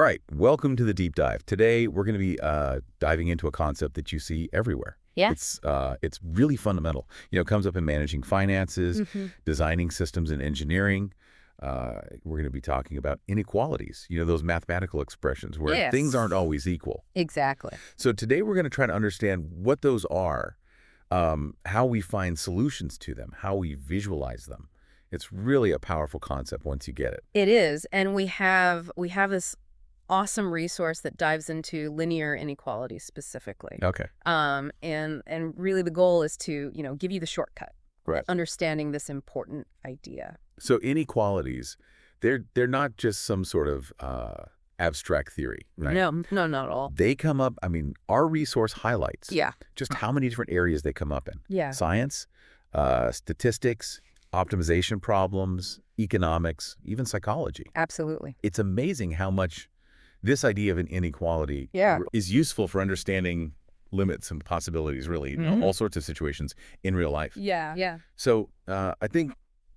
All right, welcome to the deep dive. Today, we're going to be diving into a concept that you see everywhere. Yeah. It's really fundamental. It comes up in managing finances, designing systems and engineering. We're going to be talking about inequalities, those mathematical expressions where things aren't always equal. Exactly. So today, we're going to try to understand what those are, how we find solutions to them, how we visualize them. It's really a powerful concept once you get it. It is, and we have this awesome resource that dives into linear inequality specifically. Okay. And really the goal is to, give you the shortcut. Right. Understanding this important idea. So inequalities, they're not just some sort of abstract theory, right? No, not at all. They come up, our resource highlights just how many different areas they come up in. Yeah. Science, statistics, optimization problems, economics, even psychology. Absolutely. It's amazing how much this idea of an inequality is useful for understanding limits and possibilities, really, all sorts of situations in real life. Yeah. So I think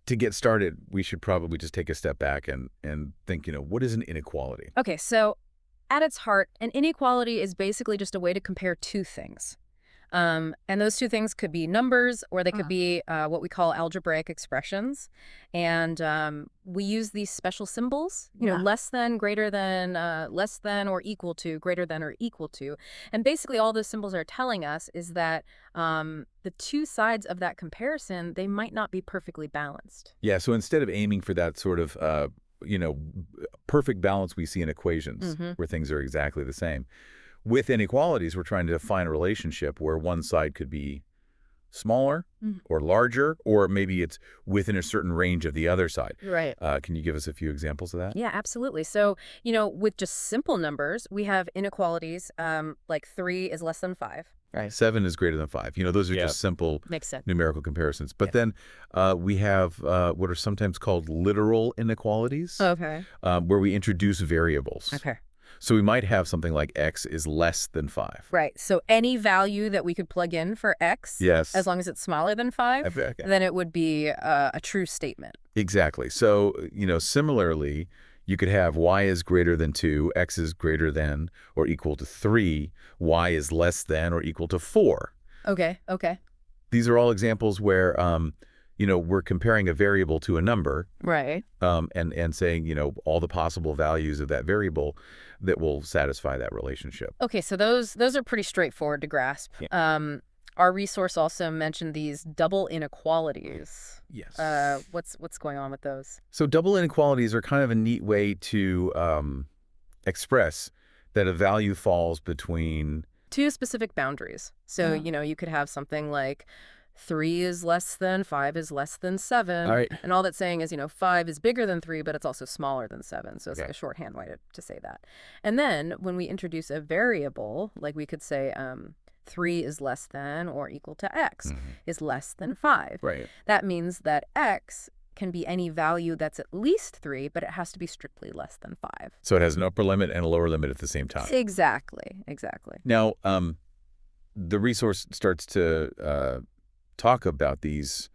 to get started, we should probably just take a step back and think, what is an inequality? Okay, so at its heart, an inequality is basically just a way to compare two things. And those two things could be numbers, or they could be what we call algebraic expressions. And we use these special symbols, less than, greater than, less than or equal to, greater than or equal to. And basically all those symbols are telling us is that the two sides of that comparison, they might not be perfectly balanced. Yeah, so instead of aiming for that sort of, perfect balance we see in equations where things are exactly the same, with inequalities, we're trying to find a relationship where one side could be smaller or larger, or maybe it's within a certain range of the other side. Right. Can you give us a few examples of that? Yeah, absolutely. So, with just simple numbers, we have inequalities like 3 is less than 5. Right. 7 is greater than 5. Those are just simple numerical comparisons. But then we have what are sometimes called literal inequalities, where we introduce variables. Okay. So we might have something like x is less than 5. Right. So any value that we could plug in for x, as long as it's smaller than 5, then it would be a true statement. Exactly. So, similarly, you could have y is greater than 2, x is greater than or equal to 3, y is less than or equal to 4. Okay. These are all examples where, we're comparing a variable to a number. Right. And saying, all the possible values of that variable that will satisfy that relationship. Okay, so those are pretty straightforward to grasp. Yeah. Our resource also mentioned these double inequalities. Yes. What's going on with those? So double inequalities are kind of a neat way to express that a value falls between two specific boundaries. So, you could have something like 3 is less than, 5 is less than 7. All right. And all that's saying is, 5 is bigger than 3, but it's also smaller than 7. So it's like a shorthand way to say that. And then when we introduce a variable, like we could say 3 is less than or equal to x is less than 5. Right. That means that x can be any value that's at least 3, but it has to be strictly less than 5. So it has an upper limit and a lower limit at the same time. Exactly. Now, the resource starts to talk about these,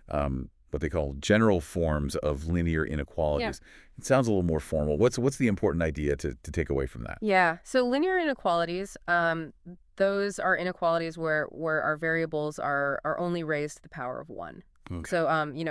what they call general forms of linear inequalities. It sounds a little more formal. What's the important idea to take away from that? Yeah. So linear inequalities, those are inequalities where our variables are only raised to the power of 1. Okay. So,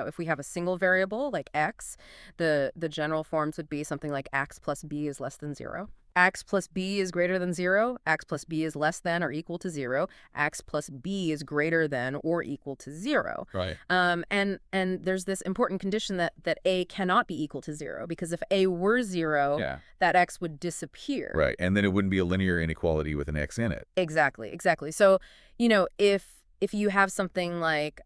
if we have a single variable like x, the general forms would be something like x plus b is less than 0. X plus b is greater than 0. X plus b is less than or equal to 0. X plus b is greater than or equal to 0. Right. And there's this important condition that a cannot be equal to 0, because if a were 0, that x would disappear. Right. And then it wouldn't be a linear inequality with an x in it. Exactly. So, if you have something like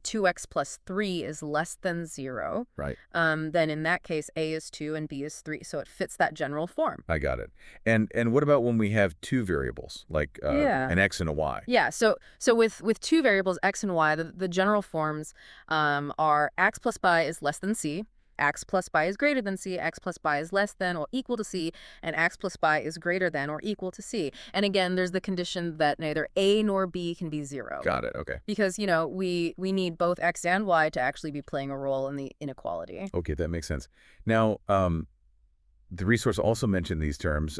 2x plus 3 is less than 0. Right. Then in that case, a is 2 and b is 3. So it fits that general form. I got it. And what about when we have two variables, like an x and a y? Yeah. So with two variables, x and y, the general forms are x plus by is less than c. X plus by is greater than c, x plus by is less than or equal to c, and x plus by is greater than or equal to c. And again, there's the condition that neither a nor b can be 0. Got it, okay. Because, we need both x and y to actually be playing a role in the inequality. Okay, that makes sense. Now, the resource also mentioned these terms,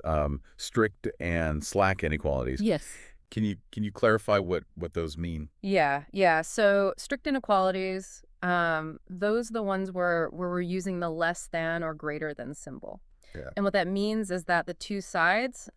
strict and slack inequalities. Yes. Can you clarify what those mean? Yeah. So strict inequalities, those are the ones where we're using the less than or greater than symbol. Yeah. And what that means is that the two sides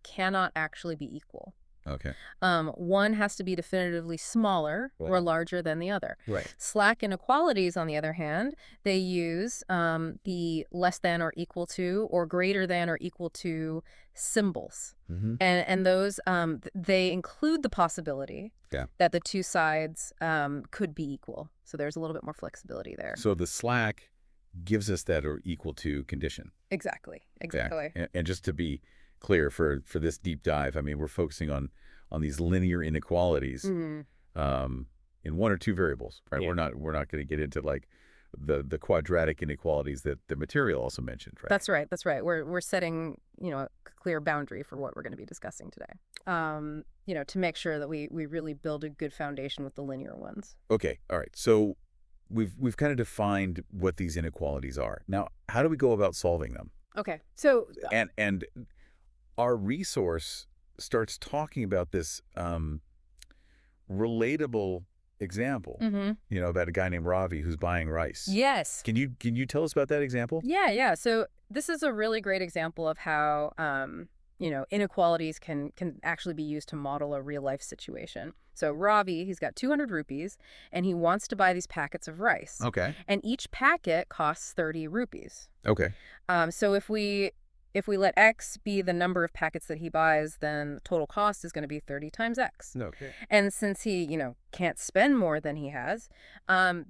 cannot actually be equal. Okay. One has to be definitively smaller or Right. larger than the other. Right. Slack inequalities, on the other hand, they use the less than or equal to or greater than or equal to symbols. Mm-hmm. And those, they include the possibility Yeah. that the two sides could be equal. So there's a little bit more flexibility there. So the slack gives us that or equal to condition. Exactly. Yeah. And just to be clear for this deep dive, I mean, we're focusing on these linear inequalities in one or two variables, right? Yeah. We're not going to get into like the quadratic inequalities that the material also mentioned, right? That's right. We're setting, a clear boundary for what we're going to be discussing today. To make sure that we really build a good foundation with the linear ones. Okay. All right. So we've kind of defined what these inequalities are. Now, how do we go about solving them? Okay. So And our resource starts talking about this relatable example, about a guy named Ravi who's buying rice. yes. Can you tell us about that example? Yeah. So this is a really great example of how inequalities can actually be used to model a real life situation. So Ravi, he's got 200 rupees and he wants to buy these packets of rice. Okay. And each packet costs 30 rupees. Okay. So if we let X be the number of packets that he buys, then the total cost is going to be 30 times X. Okay. And since he, can't spend more than he has,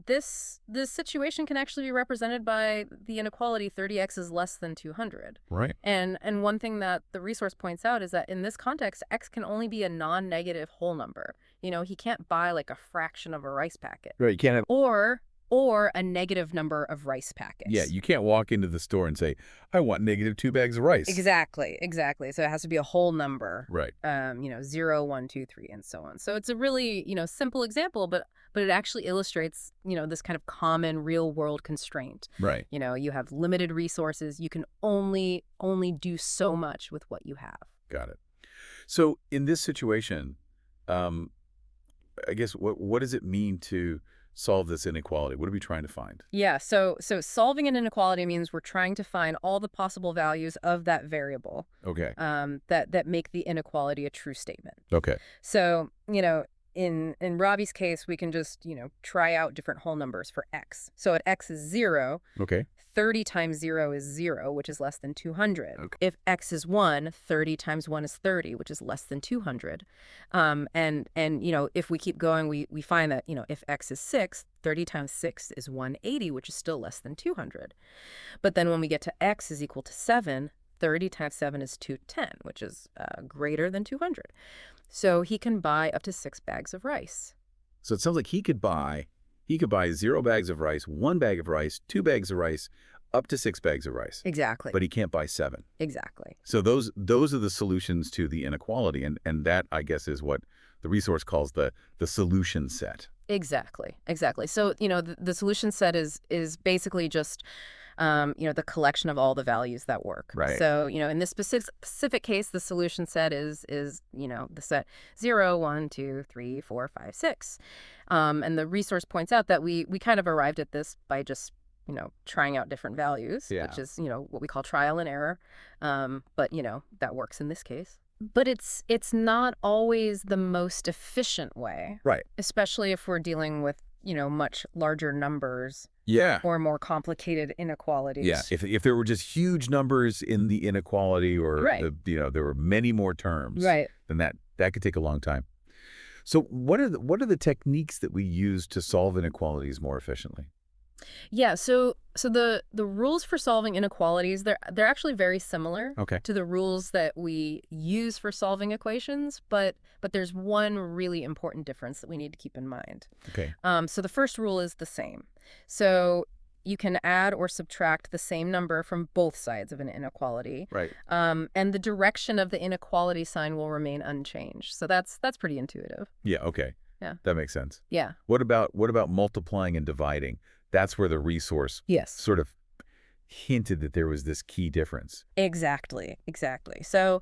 this situation can actually be represented by the inequality 30X is less than 200. Right. And one thing that the resource points out is that in this context, X can only be a non-negative whole number. He can't buy like a fraction of a rice packet. Right. You can't have. Or a negative number of rice packets. Yeah. You can't walk into the store and say, "I want negative 2 bags of rice." Exactly. So it has to be a whole number. Right. 0, 1, 2, 3, and so on. So it's a really, simple example, but it actually illustrates, this kind of common real world constraint. Right. You have limited resources. You can only do so much with what you have. Got it. So in this situation, I guess what does it mean to solve this inequality? What are we trying to find? Yeah, so solving an inequality means we're trying to find all the possible values of that variable Okay. that make the inequality a true statement. Okay. So, in Ravi's case, we can just, try out different whole numbers for X. So at X is 0, Okay. 30 times 0 is 0, which is less than 200. Okay. If X is 1, 30 times 1 is 30, which is less than 200. And if we keep going, we find that, if X is 6, 30 times 6 is 180, which is still less than 200. But then when we get to X is equal to 7, 30 times 7 is 210, which is greater than 200. So he can buy up to 6 bags of rice. So it sounds like he could buy 0 bags of rice, 1 bag of rice, 2 bags of rice, up to 6 bags of rice. Exactly. But he can't buy 7. Exactly. So those are the solutions to the inequality, and that, I guess, is what the resource calls the solution set. Exactly. So, the solution set is basically just, the collection of all the values that work. Right. So, in this specific case, the solution set is the set 0, 1, 2, 3, 4, 5, 6. And the resource points out that we kind of arrived at this by just, trying out different values, Yeah. which is, what we call trial and error. But, that works in this case. But it's not always the most efficient way. Right. Especially if we're dealing with, much larger numbers. Yeah. Or more complicated inequalities. Yeah. If there were just huge numbers in the inequality, or Right. there were many more terms, Right. then that could take a long time. So what are the techniques that we use to solve inequalities more efficiently? Yeah, so the rules for solving inequalities, they're actually very similar Okay. to the rules that we use for solving equations, but there's one really important difference that we need to keep in mind. Okay. So the first rule is the same. So you can add or subtract the same number from both sides of an inequality. Right. And the direction of the inequality sign will remain unchanged. So that's pretty intuitive. Yeah. Okay. Yeah. That makes sense. Yeah. What about multiplying and dividing? That's where the resource Yes. sort of hinted that there was this key difference. Exactly, exactly. So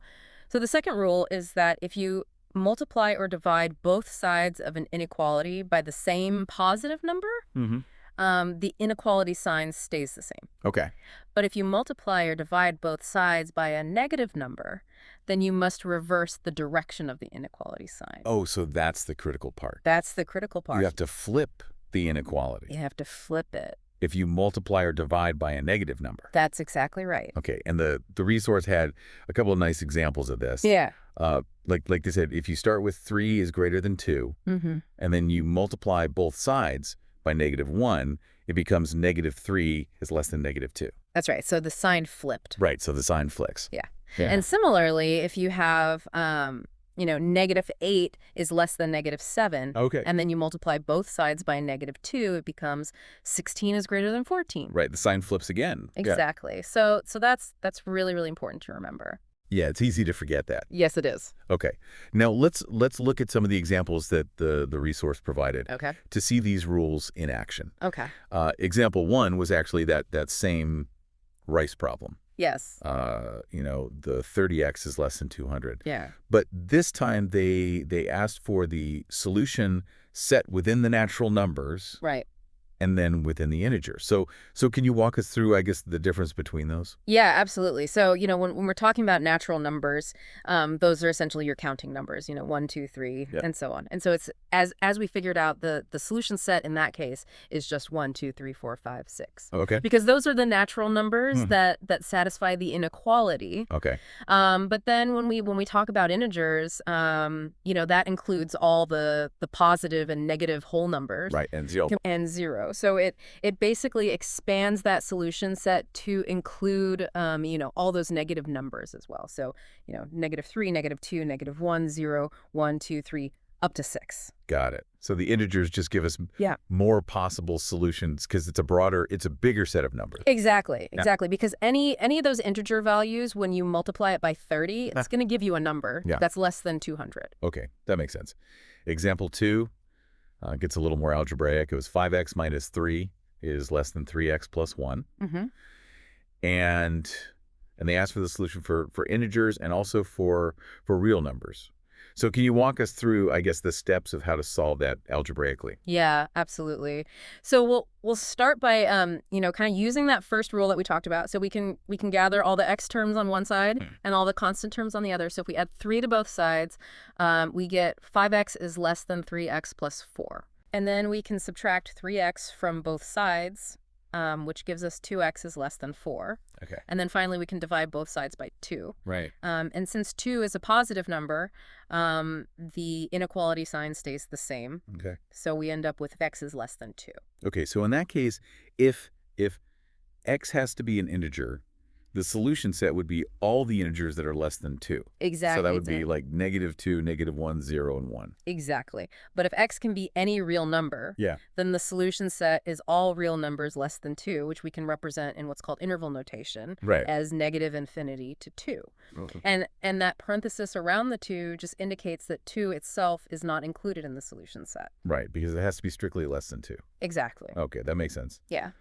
the second rule is that if you multiply or divide both sides of an inequality by the same positive number, Mm-hmm. the inequality sign stays the same. Okay. But if you multiply or divide both sides by a negative number, then you must reverse the direction of the inequality sign. Oh, so that's the critical part. That's the critical part. You have to flip the inequality You have to flip it. if you multiply or divide by a negative number. That's exactly right. Okay, and the resource had a couple of nice examples of this. Yeah. Like they said, if you start with 3 is greater than 2, Mm-hmm. and then you multiply both sides by -1, it becomes -3 is less than -2. That's right. So the sign flipped. Right, so the sign flicks. Yeah. Yeah. And similarly, if you have, -8 is less than -7, Okay. and then you multiply both sides by -2, it becomes 16 is greater than 14. Right, the sign flips again. Yeah. Exactly. So that's really, really important to remember. Yeah, it's easy to forget that. Yes, it is. Okay. Now let's look at some of the examples that the resource provided Okay. to see these rules in action. Okay. Example 1 was actually that same rice problem. Yes. The 30x is less than 200. Yeah. But this time they asked for the solution set within the natural numbers Right. and then within the integer. So can you walk us through, I guess, the difference between those? Yeah, absolutely. So, when we're talking about natural numbers, those are essentially your counting numbers, 1, 2, 3, Yeah. and so on. And so it's, as we figured out, the solution set in that case is just 1, 2, 3, 4, 5, 6. Okay. Because those are the natural numbers Hmm. that satisfy the inequality. Okay. But then when we talk about integers, that includes all the positive and negative whole numbers. Right, and 0. And 0. So it basically expands that solution set to include, all those negative numbers as well. So, -3, -2, -1, 0, 1, 2, 3, up to 6. Got it. So the integers just give us Yeah. more possible solutions because it's a bigger set of numbers. Exactly, Yeah. exactly. Because any of those integer values, when you multiply it by 30, it's going to give you a number Yeah. that's less than 200. Okay, that makes sense. Example 2 gets a little more algebraic. It was 5x minus 3 is less than 3x plus 1. Mm-hmm. And they asked for the solution for integers and also for real numbers. So can you walk us through, I guess, the steps of how to solve that algebraically? Yeah, absolutely. So we'll start by kind of using that first rule that we talked about. So we can gather all the x terms on one side and all the constant terms on the other. So if we add 3 to both sides, we get 5x is less than 3x plus 4. And then we can subtract 3x from both sides, which gives us 2x is less than 4. Okay. And then finally, we can divide both sides by 2. Right. And since 2 is a positive number, the inequality sign stays the same. Okay. So we end up with x is less than 2. Okay, so in that case, if x has to be an integer, the solution set would be all the integers that are less than 2. Exactly. So that would be like -2, -1, 0, and 1. Exactly. But if x can be any real number, Yeah. then the solution set is all real numbers less than 2, which we can represent in what's called interval notation Right. as -infinity to 2. Okay. And that parenthesis around the 2 just indicates that 2 itself is not included in the solution set. Right, because it has to be strictly less than 2. Exactly. Okay, that makes sense. Yeah.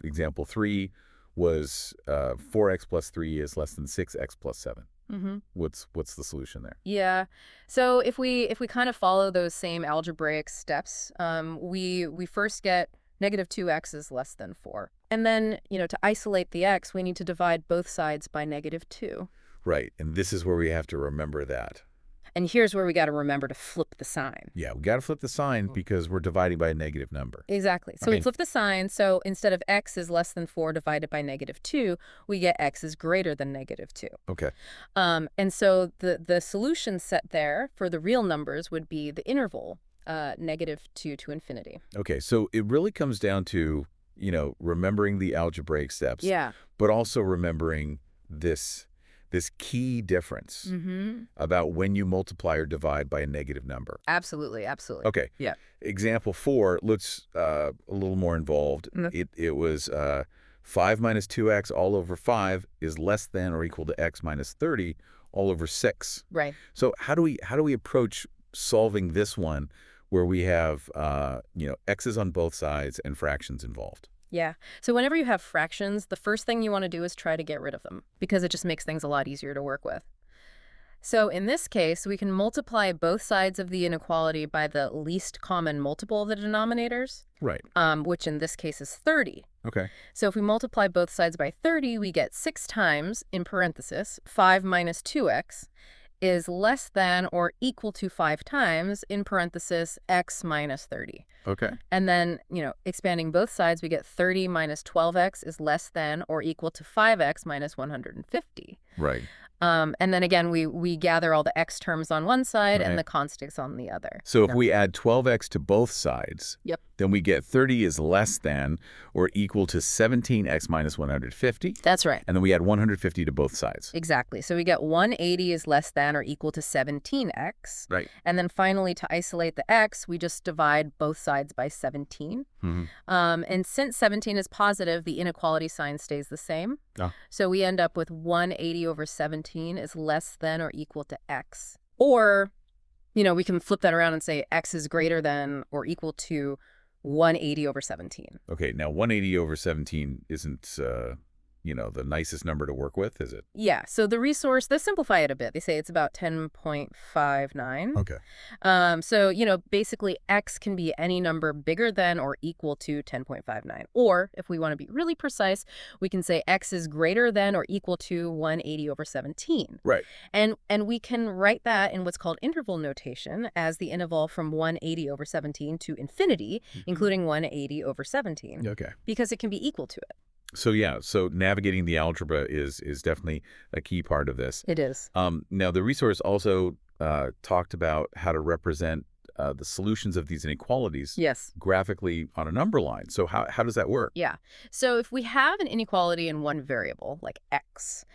Example 3 was 4x plus 3 is less than 6x plus 7. Mm-hmm. What's the solution there? Yeah. So if we kind of follow those same algebraic steps, we first get -2x is less than 4. And then, to isolate the x, we need to divide both sides by -2. Right, and this is where we have to remember that. And here's where we got to remember to flip the sign. Yeah, we got to flip the sign because we're dividing by a negative number. Exactly. So we flip the sign. So instead of x is less than 4 divided by -2, we get x is greater than -2. Okay. And so the solution set there for the real numbers would be the interval -2 to infinity. Okay, so it really comes down to, remembering the algebraic steps. Yeah. But also remembering this key difference about when you multiply or divide by a negative number. Absolutely. Absolutely. Okay. Yeah. Example 4 looks a little more involved. It was 5 minus 2x all over 5 is less than or equal to x minus 30 all over 6. Right. So how do we approach solving this one where we have x's on both sides and fractions involved? Yeah. So whenever you have fractions, the first thing you want to do is try to get rid of them because it just makes things a lot easier to work with. So in this case, we can multiply both sides of the inequality by the least common multiple of the denominators, Right. which in this case is 30. Okay. So if we multiply both sides by 30, we get 6 times, in parenthesis, 5 minus 2x is less than or equal to 5 times, in parenthesis, x minus 30. Okay. And then, expanding both sides, we get 30 minus 12x is less than or equal to 5x minus 150. Right. And then again, we gather all the x terms on one side and Right. the constants on the other. So if we add 12x to both sides, Yep. then we get 30 is less than or equal to 17x minus 150. That's right. And then we add 150 to both sides. Exactly. So we get 180 is less than or equal to 17x. Right. And then finally, to isolate the x, we just divide both sides by 17. Mm-hmm. And since 17 is positive, the inequality sign stays the same. Oh. So we end up with 180 over 17 is less than or equal to x. Or, we can flip that around and say x is greater than or equal to 180 over 17. Okay, now 180 over 17 isn't, the nicest number to work with, is it? Yeah, so the resource, they simplify it a bit. They say it's about 10.59. Okay. So, basically x can be any number bigger than or equal to 10.59. Or, if we want to be really precise, we can say x is greater than or equal to 180 over 17. Right. And we can write that in what's called interval notation as the interval from 180 over 17 to infinity, including 180 over 17. Okay. Because it can be equal to it. So navigating the algebra is definitely a key part of this. It is. Now, the resource also talked about how to represent the solutions of these inequalities Yes. graphically on a number line. So how does that work? Yeah. So if we have an inequality in one variable, like x,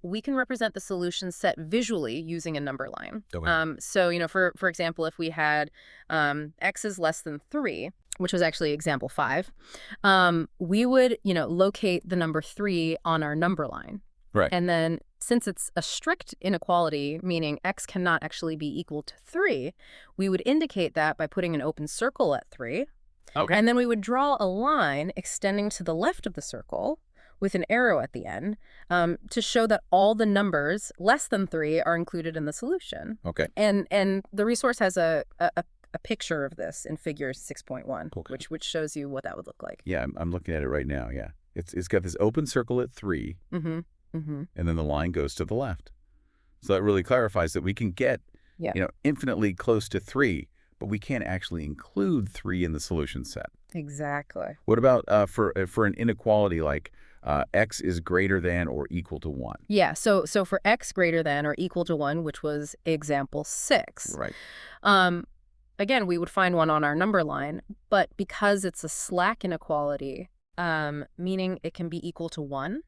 we can represent the solution set visually using a number line. Okay. So, for example, if we had x is less than 3, which was actually example 5, we would, locate the number 3 on our number line. Right. And then since it's a strict inequality, meaning x cannot actually be equal to 3, we would indicate that by putting an open circle at 3. Okay. And then we would draw a line extending to the left of the circle with an arrow at the end to show that all the numbers less than 3 are included in the solution. Okay. And the resource has a picture of this in figure 6.1, Okay. which shows you what that would look like. Yeah, I'm looking at it right now. Yeah, it's got this open circle at 3, Mm-hmm. Mm-hmm. and then the line goes to the left. So that really clarifies that we can get, infinitely close to 3, but we can't actually include 3 in the solution set. Exactly. What about for an inequality like x is greater than or equal to 1? Yeah, so for x greater than or equal to 1, which was example 6. Right. Again, we would find one on our number line, but because it's a slack inequality, meaning it can be equal to 1,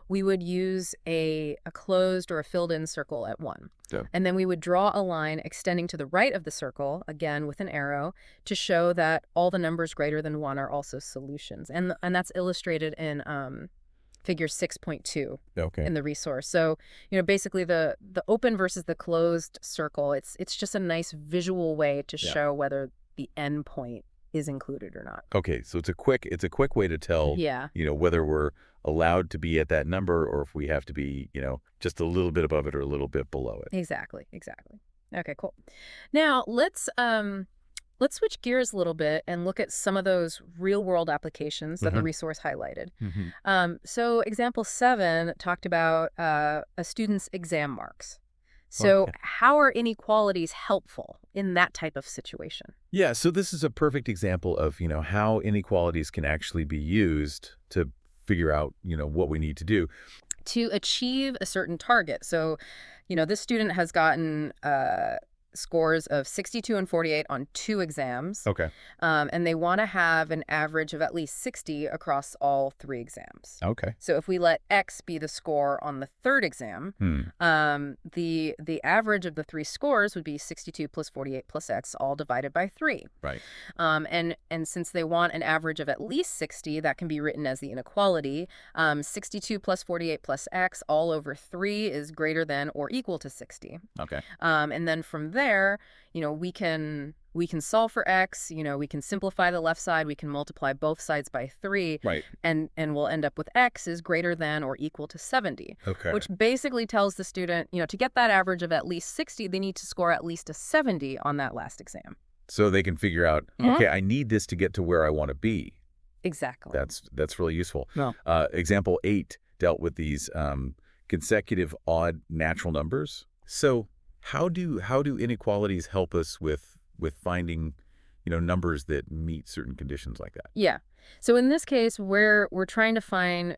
we would use a closed or a filled-in circle at 1. Yeah. And then we would draw a line extending to the right of the circle, again with an arrow, to show that all the numbers greater than 1 are also solutions. And that's illustrated in figure 6.2 Okay. in the resource. So, basically the open versus the closed circle, it's just a nice visual way to show whether the endpoint is included or not. Okay, so it's a quick way to tell, Yeah. Whether we're allowed to be at that number or if we have to be, just a little bit above it or a little bit below it. Exactly. Okay, cool. Now, let's switch gears a little bit and look at some of those real-world applications that the resource highlighted. Mm-hmm. So example 7 talked about a student's exam marks. So Okay. how are inequalities helpful in that type of situation? Yeah, so this is a perfect example of, how inequalities can actually be used to figure out, what we need to do. To achieve a certain target. So, this student has gotten scores of 62 and 48 on 2 exams. Okay. And they want to have an average of at least 60 across all 3 exams. Okay. So if we let X be the score on the 3rd exam, the average of the 3 scores would be 62 plus 48 plus X, all divided by 3. Right. And since they want an average of at least 60, that can be written as the inequality. 62 plus 48 plus X, all over 3, is greater than or equal to 60. Okay. And then from there, we can we can solve for x, we can simplify the left side, we can multiply both sides by 3, Right. and we'll end up with x is greater than or equal to 70, Okay. which basically tells the student, to get that average of at least 60, they need to score at least a 70 on that last exam. So they can figure out, okay, I need this to get to where I want to be. Exactly. That's really useful. No. Example 8 dealt with these consecutive odd natural numbers. So how do inequalities help us with finding, numbers that meet certain conditions like that? Yeah. So in this case, we're trying to find,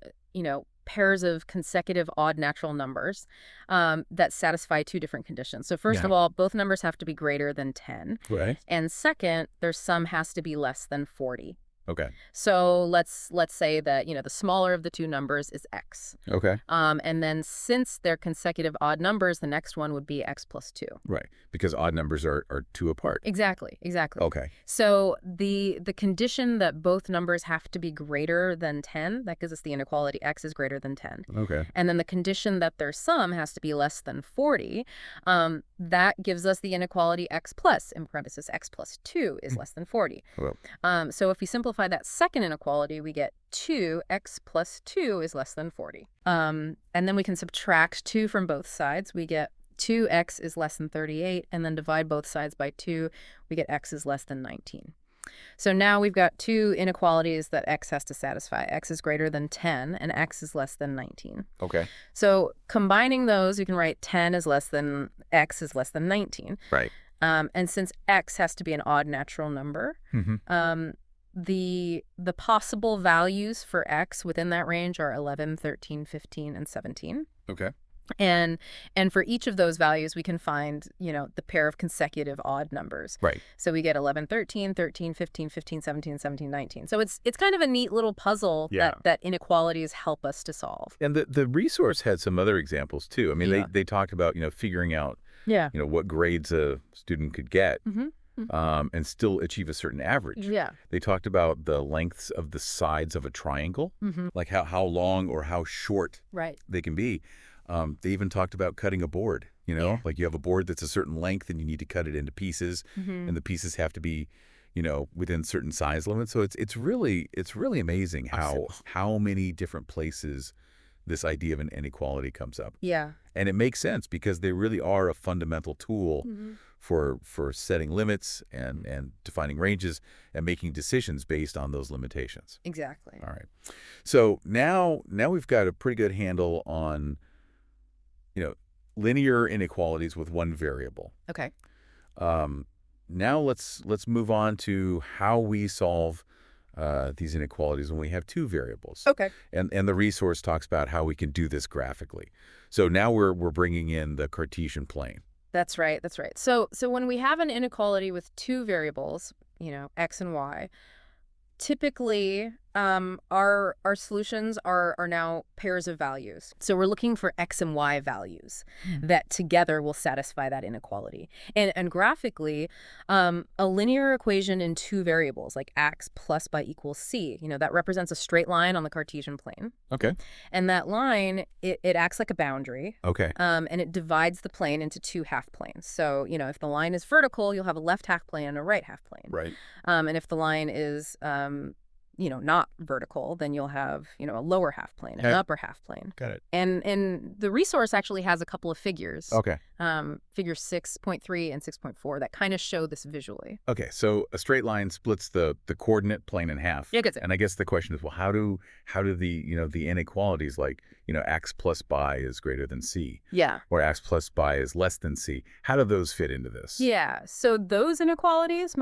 pairs of consecutive odd natural numbers that satisfy two different conditions. So first of all, both numbers have to be greater than 10. Right. And second, their sum has to be less than 40. Okay. So let's say that, the smaller of the two numbers is x. Okay. And then since they're consecutive odd numbers, the next one would be x plus 2. Right. Because odd numbers are 2 apart. Exactly. Okay. So the condition that both numbers have to be greater than 10, that gives us the inequality x is greater than 10. Okay. And then the condition that their sum has to be less than 40, that gives us the inequality x plus, in parentheses, x plus 2 is less than 40. Well. So if we simplify that second inequality, we get 2x plus 2 is less than 40. And then we can subtract 2 from both sides. We get 2x is less than 38, and then divide both sides by 2, we get x is less than 19. So now we've got two inequalities that x has to satisfy. X is greater than 10, and x is less than 19. Okay. So combining those, we can write 10 is less than x is less than 19. Right. And since x has to be an odd natural number, the possible values for x within that range are 11, 13, 15, and 17. Okay. And for each of those values, we can find, the pair of consecutive odd numbers. Right. So we get 11, 13, 13, 15, 15, 17, 17, 19. So it's kind of a neat little puzzle that inequalities help us to solve. And the resource had some other examples too. I mean, they talked about, figuring out, what grades a student could get. And still achieve a certain average. Yeah. They talked about the lengths of the sides of a triangle, like how long or how short they can be. They even talked about cutting a board, like you have a board that's a certain length and you need to cut it into pieces, and the pieces have to be, within certain size limits. So it's really amazing how many different places this idea of an inequality comes up. Yeah. And it makes sense because they really are a fundamental tool for setting limits and defining ranges and making decisions based on those limitations. Exactly. All right. So now we've got a pretty good handle on, linear inequalities with one variable. Okay. Now let's move on to how we solve these inequalities when we have two variables. Okay. And the resource talks about how we can do this graphically. So now we're bringing in the Cartesian plane. That's right. So when we have an inequality with two variables, x and y, typically our solutions are now pairs of values. So we're looking for x and y values that together will satisfy that inequality. And graphically, a linear equation in two variables, like x plus by equals c, that represents a straight line on the Cartesian plane. Okay. And that line, it acts like a boundary. Okay. And it divides the plane into two half planes. So, if the line is vertical, you'll have a left half plane and a right half plane. Right. And if the line is not vertical, then you'll have, a lower half plane, an upper half plane. Got it. And the resource actually has a couple of figures. Okay. Figure 6.3 and 6.4 that kind of show this visually. Okay, so a straight line splits the coordinate plane in half. Yeah, good. And I guess the question is, well, how do the the inequalities like, x plus by is greater than c. Yeah. Or x plus by is less than c. How do those fit into this? Yeah. So those inequalities